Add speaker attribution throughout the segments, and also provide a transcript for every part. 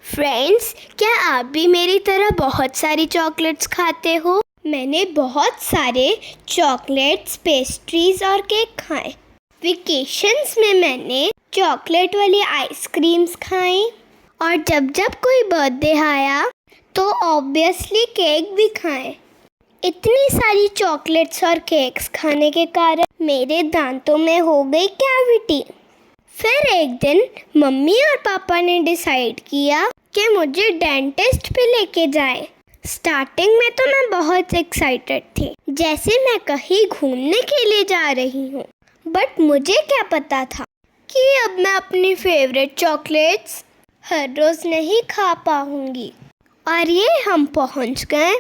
Speaker 1: Friends, क्या आप भी मेरी तरह बहुत सारी चॉकलेट्स खाते हो? मैंने बहुत सारे चॉकलेट्स, पेस्ट्रीज और केक खाए। वेकेशंस में मैंने चॉकलेट वाली आइसक्रीम्स खाई और जब जब कोई बर्थडे आया तो ऑब्वियसली केक भी खाए। इतनी सारी चॉकलेट्स और केक्स खाने के कारण मेरे दांतों में हो गई कैविटी। फिर एक दिन मम्मी और पापा ने डिसाइड किया कि मुझे डेंटिस्ट पे लेके जाएं। स्टार्टिंग में तो मैं बहुत एक्साइटेड थी, जैसे मैं कहीं घूमने के लिए जा रही हूँ। बट मुझे क्या पता था कि अब मैं अपनी फेवरेट चॉकलेट्स हर रोज़ नहीं खा पाऊंगी। और ये हम पहुँच गए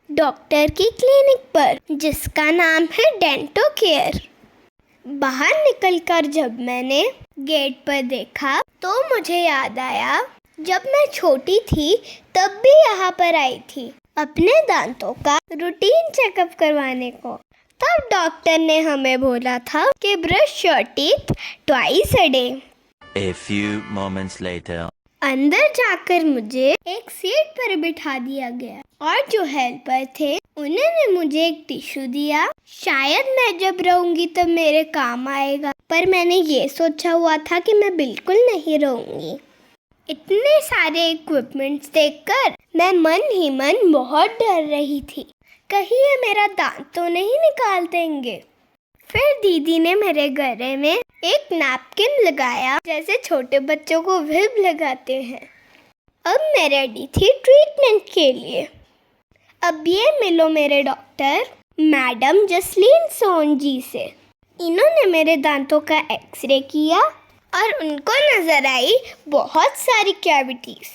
Speaker 1: डॉक्टर की क्लिनिक पर, जिसका नाम है डेंटो केयर। बाहर निकलकर जब मैंने गेट पर देखा तो मुझे याद आया जब मैं छोटी थी तब भी यहाँ पर आई थी अपने दांतों का रूटीन चेकअप करवाने को। तब डॉक्टर ने हमें बोला था कि brush your teeth twice a day.
Speaker 2: A few moments later.
Speaker 1: अंदर जाकर मुझे एक सीट पर बिठा दिया गया और जो हेल्पर थे उन्होंने मुझे एक टिश्यू दिया। शायद मैं जब रहूंगी तब मेरे काम आएगा, पर मैंने ये सोचा हुआ था कि मैं बिल्कुल नहीं रहूंगी। इतने सारे इक्विपमेंट्स देखकर मैं मन ही मन बहुत डर रही थी, कहीं ये मेरा दांत तो नहीं निकाल देंगे। फिर दीदी ने मेरे गले में एक नैपकिन लगाया, जैसे छोटे बच्चों को विब लगाते हैं। अब मैं रेडी थी ट्रीटमेंट के लिए। अब ये मिलो मेरे डॉक्टर मैडम जसलीन सोन जी से। इन्होंने मेरे दांतों का एक्सरे किया और उनको नज़र आई बहुत सारी कैविटीज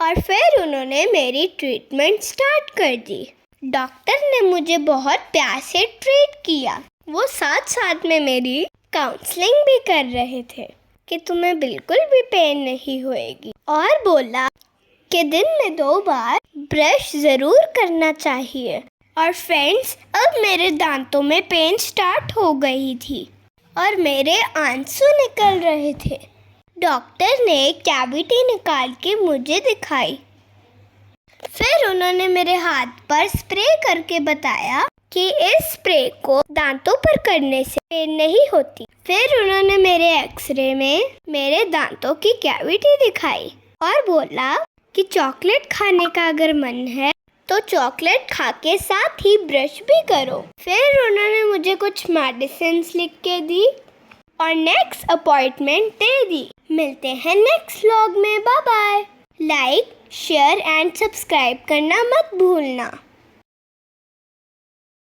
Speaker 1: और फिर उन्होंने मेरी ट्रीटमेंट स्टार्ट कर दी। डॉक्टर ने मुझे बहुत प्यार से ट्रीट किया। वो साथ साथ में मेरी काउंसलिंग भी कर रहे थे कि तुम्हें बिल्कुल भी पेन नहीं होएगी, और बोला कि दिन में 2 बार ब्रश ज़रूर करना चाहिए। और फ्रेंड्स, अब मेरे दांतों में पेन स्टार्ट हो गई थी और मेरे आंसू निकल रहे थे। डॉक्टर ने कैविटी निकाल के मुझे दिखाई। फिर उन्होंने मेरे हाथ पर स्प्रे करके बताया कि इस स्प्रे को दांतों पर करने से पेन नहीं होती। फिर उन्होंने मेरे एक्सरे में मेरे दांतों की कैविटी दिखाई और बोला कि चॉकलेट खाने का अगर मन है तो चॉकलेट खा के साथ ही ब्रश भी करो। फिर उन्होंने मुझे कुछ मेडिसिन्स लिख के दी और नेक्स्ट अपॉइंटमेंट दे दी। मिलते हैं नेक्स्ट व्लॉग में। Bye bye. Like, share and subscribe करना मत भूलना।